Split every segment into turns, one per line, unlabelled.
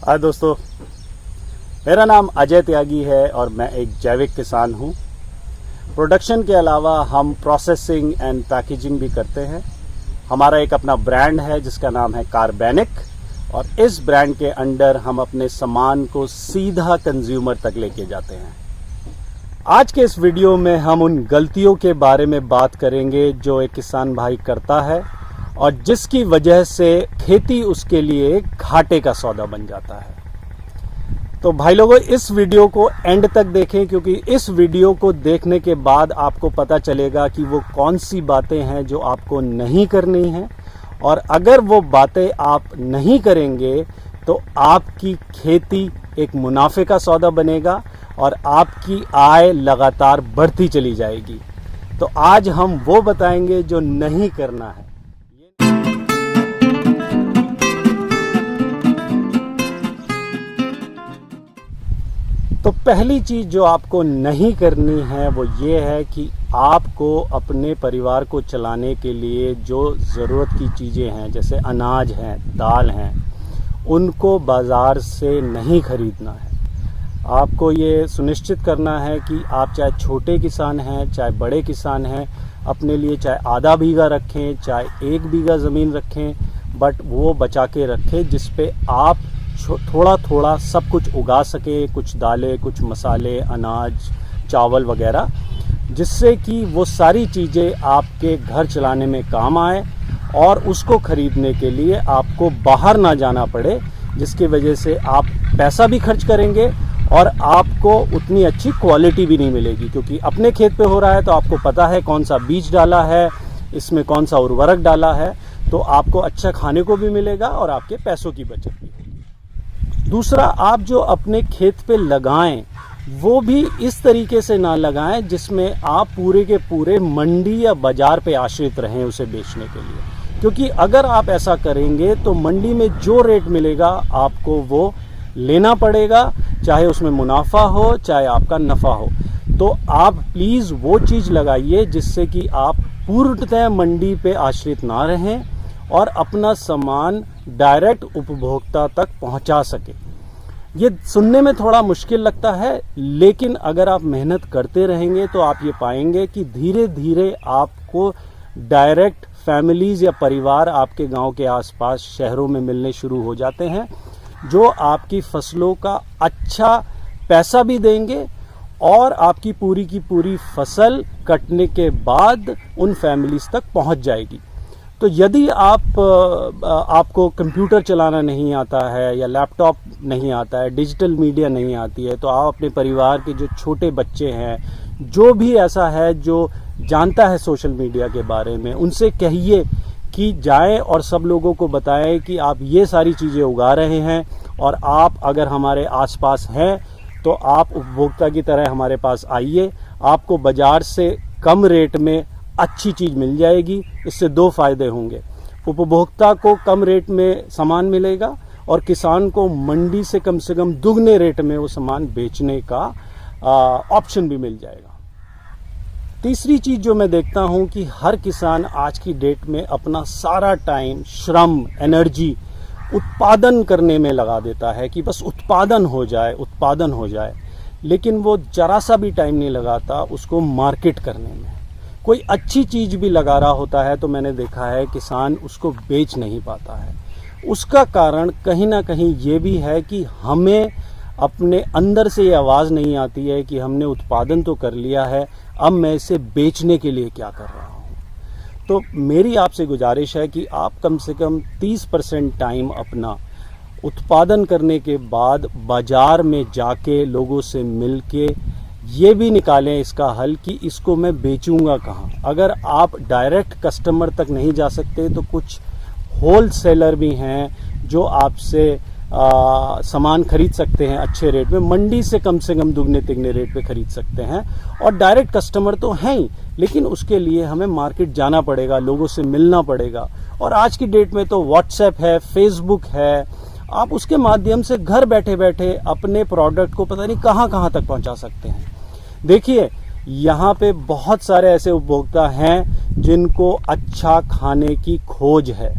हाय दोस्तों, मेरा नाम अजय त्यागी है और मैं एक जैविक किसान हूँ। प्रोडक्शन के अलावा हम प्रोसेसिंग एंड पैकेजिंग भी करते हैं। हमारा एक अपना ब्रांड है जिसका नाम है कार्बेनिक, और इस ब्रांड के अंडर हम अपने सामान को सीधा कंज्यूमर तक लेके जाते हैं। आज के इस वीडियो में हम उन गलतियों के बारे में बात करेंगे जो एक किसान भाई करता है और जिसकी वजह से खेती उसके लिए घाटे का सौदा बन जाता है। तो भाई लोगों, इस वीडियो को एंड तक देखें, क्योंकि इस वीडियो को देखने के बाद आपको पता चलेगा कि वो कौन सी बातें हैं जो आपको नहीं करनी हैं, और अगर वो बातें आप नहीं करेंगे तो आपकी खेती एक मुनाफे का सौदा बनेगा और आपकी आय लगातार बढ़ती चली जाएगी। तो आज हम वो बताएंगे जो नहीं करना है। तो पहली चीज जो आपको नहीं करनी है वो ये है कि आपको अपने परिवार को चलाने के लिए जो ज़रूरत की चीज़ें हैं, जैसे अनाज हैं, दाल हैं, उनको बाज़ार से नहीं खरीदना है। आपको ये सुनिश्चित करना है कि आप चाहे छोटे किसान हैं चाहे बड़े किसान हैं, अपने लिए चाहे आधा बीघा रखें चाहे 1 बीघा ज़मीन रखें, बट वो बचा के रखें जिस पे आप थोड़ा थोड़ा सब कुछ उगा सके, कुछ दालें, कुछ मसाले, अनाज, चावल वगैरह, जिससे कि वो सारी चीज़ें आपके घर चलाने में काम आए और उसको खरीदने के लिए आपको बाहर ना जाना पड़े, जिसकी वजह से आप पैसा भी खर्च करेंगे और आपको उतनी अच्छी क्वालिटी भी नहीं मिलेगी। क्योंकि अपने खेत पे हो रहा है तो आपको पता है कौन सा बीज डाला है, इसमें कौन सा उर्वरक डाला है, तो आपको अच्छा खाने को भी मिलेगा और आपके पैसों की बचत भी होगी। दूसरा, आप जो अपने खेत पे लगाएं वो भी इस तरीके से ना लगाएं जिसमें आप पूरे के पूरे मंडी या बाजार पे आश्रित रहें उसे बेचने के लिए। क्योंकि अगर आप ऐसा करेंगे तो मंडी में जो रेट मिलेगा आपको वो लेना पड़ेगा, चाहे उसमें मुनाफा हो चाहे आपका नफ़ा हो। तो आप प्लीज़ वो चीज़ लगाइए जिससे कि आप पूर्णतः मंडी पे आश्रित ना रहें और अपना सामान डायरेक्ट उपभोक्ता तक पहुंचा सके। ये सुनने में थोड़ा मुश्किल लगता है, लेकिन अगर आप मेहनत करते रहेंगे तो आप ये पाएंगे कि धीरे धीरे आपको डायरेक्ट फैमिलीज़ या परिवार आपके गांव के आसपास शहरों में मिलने शुरू हो जाते हैं, जो आपकी फसलों का अच्छा पैसा भी देंगे और आपकी पूरी की पूरी फसल कटने के बाद उन फैमिलीज़ तक पहुंच जाएगी। तो यदि आपको कंप्यूटर चलाना नहीं आता है या लैपटॉप नहीं आता है, डिजिटल मीडिया नहीं आती है, तो आप अपने परिवार के जो छोटे बच्चे हैं, जो भी ऐसा है जो जानता है सोशल मीडिया के बारे में, उनसे कहिए कि जाएं और सब लोगों को बताएं कि आप ये सारी चीज़ें उगा रहे हैं और आप अगर हमारे आसपास हैं तो आप उपभोक्ता की तरह हमारे पास आइए। आपको बाज़ार से कम रेट में अच्छी चीज़ मिल जाएगी। इससे 2 फायदे होंगे, उपभोक्ता को कम रेट में सामान मिलेगा और किसान को मंडी से कम दुगने रेट में वो सामान बेचने का ऑप्शन भी मिल जाएगा। तीसरी चीज़ जो मैं देखता हूँ कि हर किसान आज की डेट में अपना सारा टाइम, श्रम, एनर्जी उत्पादन करने में लगा देता है कि बस उत्पादन हो जाए, लेकिन वो जरा सा भी टाइम नहीं लगाता उसको मार्केट करने में। कोई अच्छी चीज़ भी लगा रहा होता है तो मैंने देखा है किसान उसको बेच नहीं पाता है। उसका कारण कहीं ना कहीं ये भी है कि हमें अपने अंदर से ये आवाज़ नहीं आती है कि हमने उत्पादन तो कर लिया है, अब मैं इसे बेचने के लिए क्या कर रहा हूँ। तो मेरी आपसे गुजारिश है कि आप कम से कम 30% टाइम अपना उत्पादन करने के बाद बाज़ार में जाके लोगों से मिल के ये भी निकालें इसका हल कि इसको मैं बेचूंगा कहाँ। अगर आप डायरेक्ट कस्टमर तक नहीं जा सकते तो कुछ होल सेलर भी हैं जो आपसे सामान खरीद सकते हैं अच्छे रेट में, मंडी से कम दुगने तिगने रेट पे खरीद सकते हैं। और डायरेक्ट कस्टमर तो हैं ही, लेकिन उसके लिए हमें मार्केट जाना पड़ेगा, लोगों से मिलना पड़ेगा। और आज की डेट में तो व्हाट्सएप है, फेसबुक है, आप उसके माध्यम से घर बैठे बैठे अपने प्रोडक्ट को पता नहीं कहाँ तक पहुँचा सकते हैं। देखिए, यहाँ पे बहुत सारे ऐसे उपभोक्ता हैं जिनको अच्छा खाने की खोज है,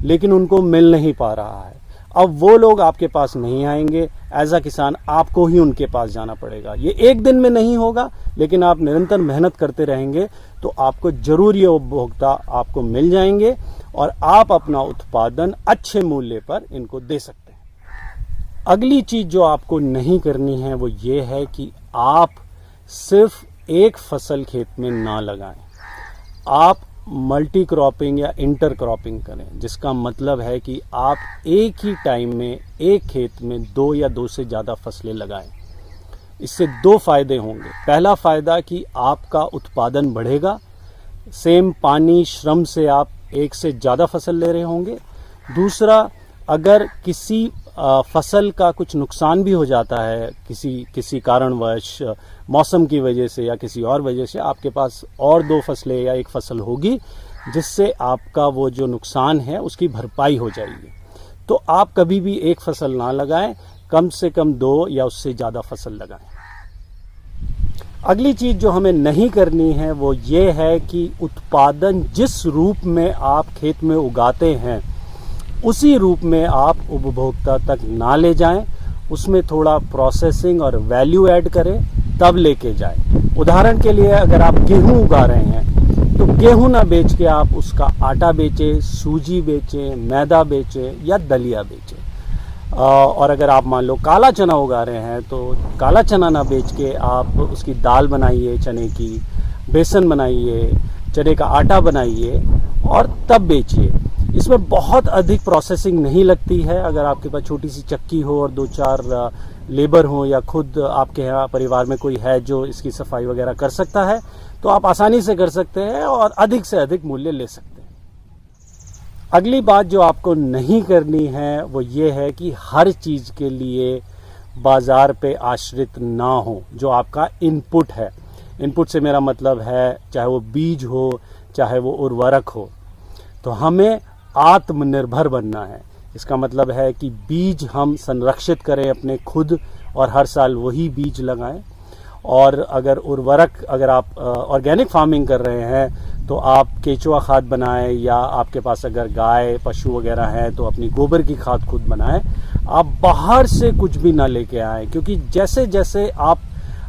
लेकिन उनको मिल नहीं पा रहा है। अब वो लोग आपके पास नहीं आएंगे, एज अ किसान आपको ही उनके पास जाना पड़ेगा। ये एक दिन में नहीं होगा, लेकिन आप निरंतर मेहनत करते रहेंगे तो आपको जरूर ये उपभोक्ता आपको मिल जाएंगे और आप अपना उत्पादन अच्छे मूल्य पर इनको दे सकते हैं। अगली चीज जो आपको नहीं करनी है वो ये है कि आप सिर्फ एक फसल खेत में ना लगाएं, आप मल्टी क्रॉपिंग या इंटर क्रॉपिंग करें, जिसका मतलब है कि आप एक ही टाइम में एक खेत में 2 या 2 से ज़्यादा फसलें लगाएं। इससे 2 फायदे होंगे। पहला फायदा कि आपका उत्पादन बढ़ेगा, सेम पानी श्रम से आप एक से ज़्यादा फसल ले रहे होंगे। दूसरा, अगर किसी फसल का कुछ नुकसान भी हो जाता है किसी कारणवश, मौसम की वजह से या किसी और वजह से, आपके पास और 2 फसलें या एक फसल होगी जिससे आपका वो जो नुकसान है उसकी भरपाई हो जाएगी। तो आप कभी भी एक फसल ना लगाएं, कम से कम 2 या उससे ज़्यादा फसल लगाएं। अगली चीज़ जो हमें नहीं करनी है वो ये है कि उत्पादन जिस रूप में आप खेत में उगाते हैं उसी रूप में आप उपभोक्ता तक ना ले जाएं, उसमें थोड़ा प्रोसेसिंग और वैल्यू ऐड करें, तब लेके जाएं। उदाहरण के लिए अगर आप गेहूं उगा रहे हैं तो गेहूं ना बेच के आप उसका आटा बेचें, सूजी बेचें, मैदा बेचें या दलिया बेचें। और अगर आप मान लो काला चना उगा रहे हैं तो काला चना ना बेच के आप उसकी दाल बनाइए, चने की बेसन बनाइए, चने का आटा बनाइए और तब बेचिए। इसमें बहुत अधिक प्रोसेसिंग नहीं लगती है। अगर आपके पास छोटी सी चक्की हो और 2-4 लेबर हो या खुद आपके यहाँ परिवार में कोई है जो इसकी सफाई वगैरह कर सकता है, तो आप आसानी से कर सकते हैं और अधिक से अधिक मूल्य ले सकते हैं। अगली बात जो आपको नहीं करनी है वो ये है कि हर चीज़ के लिए बाजार पे आश्रित ना हो। जो आपका इनपुट है, इनपुट से मेरा मतलब है चाहे वो बीज हो, चाहे वो उर्वरक हो, तो हमें आत्मनिर्भर बनना है। इसका मतलब है कि बीज हम संरक्षित करें अपने खुद और हर साल वही बीज लगाएं। और अगर उर्वरक, अगर आप ऑर्गेनिक फार्मिंग कर रहे हैं तो आप केचुआ खाद बनाएं, या आपके पास अगर गाय पशु वगैरह है तो अपनी गोबर की खाद खुद बनाएं। आप बाहर से कुछ भी ना लेके आएं, क्योंकि जैसे जैसे आप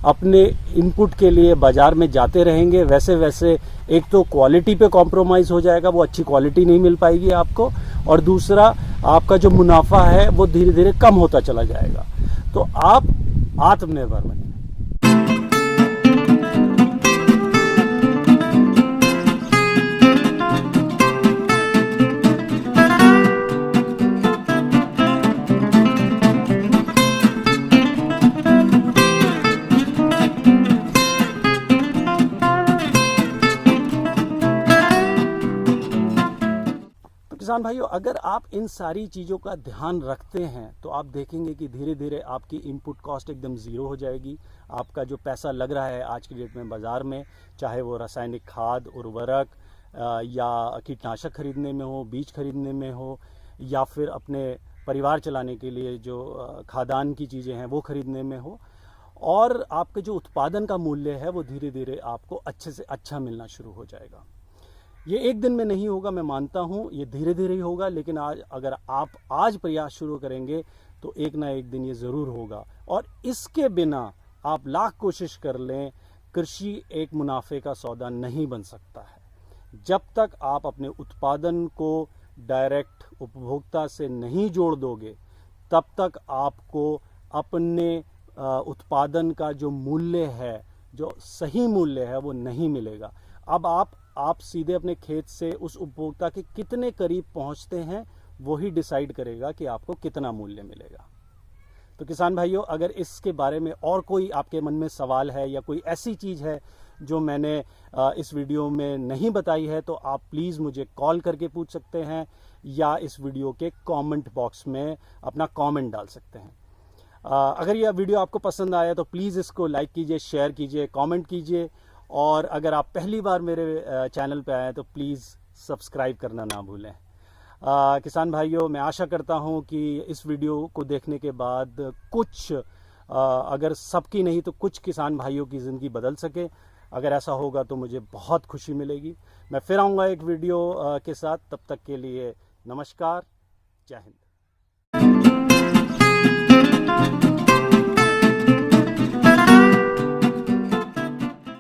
अपने इनपुट के लिए बाजार में जाते रहेंगे वैसे वैसे एक तो क्वालिटी पे कॉम्प्रोमाइज़ हो जाएगा, वो अच्छी क्वालिटी नहीं मिल पाएगी आपको, और दूसरा आपका जो मुनाफा है वो धीरे धीरे कम होता चला जाएगा। तो आप आत्मनिर्भर बनिए। किसान भाइयों, अगर आप इन सारी चीज़ों का ध्यान रखते हैं तो आप देखेंगे कि धीरे धीरे आपकी इनपुट कॉस्ट एकदम ज़ीरो हो जाएगी। आपका जो पैसा लग रहा है आज की डेट में बाज़ार में, चाहे वो रासायनिक खाद, उर्वरक या कीटनाशक खरीदने में हो, बीज खरीदने में हो, या फिर अपने परिवार चलाने के लिए जो खाद्यान्न की चीज़ें हैं वो खरीदने में हो, और आपके जो उत्पादन का मूल्य है वो धीरे धीरे आपको अच्छे से अच्छा मिलना शुरू हो जाएगा। ये एक दिन में नहीं होगा, मैं मानता हूँ, ये धीरे धीरे ही होगा, लेकिन अगर आप आज प्रयास शुरू करेंगे तो एक ना एक दिन ये ज़रूर होगा। और इसके बिना आप लाख कोशिश कर लें, कृषि एक मुनाफे का सौदा नहीं बन सकता है। जब तक आप अपने उत्पादन को डायरेक्ट उपभोक्ता से नहीं जोड़ दोगे, तब तक आपको अपने उत्पादन का जो मूल्य है, जो सही मूल्य है, वो नहीं मिलेगा। अब आप सीधे अपने खेत से उस उपभोक्ता के कितने करीब पहुंचते हैं वही डिसाइड करेगा कि आपको कितना मूल्य मिलेगा। तो किसान भाइयों, अगर इसके बारे में और कोई आपके मन में सवाल है या कोई ऐसी चीज़ है जो मैंने इस वीडियो में नहीं बताई है, तो आप प्लीज़ मुझे कॉल करके पूछ सकते हैं या इस वीडियो के कमेंट बॉक्स में अपना कमेंट डाल सकते हैं। अगर यह वीडियो आपको पसंद आया तो प्लीज़ इसको लाइक कीजिए, शेयर कीजिए, कमेंट कीजिए, और अगर आप पहली बार मेरे चैनल पे आए तो प्लीज़ सब्सक्राइब करना ना भूलें। किसान भाइयों, मैं आशा करता हूं कि इस वीडियो को देखने के बाद कुछ, अगर सबकी नहीं तो कुछ किसान भाइयों की ज़िंदगी बदल सके। अगर ऐसा होगा तो मुझे बहुत खुशी मिलेगी। मैं फिर आऊँगा एक वीडियो के साथ। तब तक के लिए नमस्कार, जय हिंद।